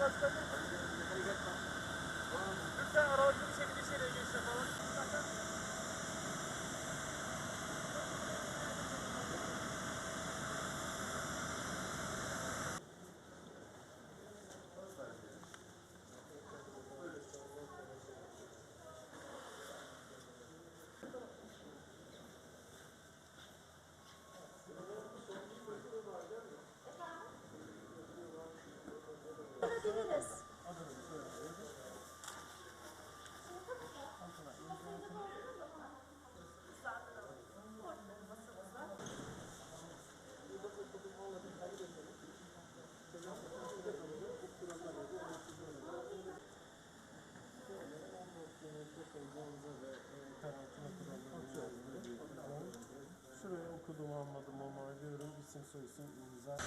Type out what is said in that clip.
Lütfen aralıklı bir şekilde içeriye geçiş yapalım. Alabiliriz. Şuraya okuduğumu anladım ama diyorum isim soyisim imza.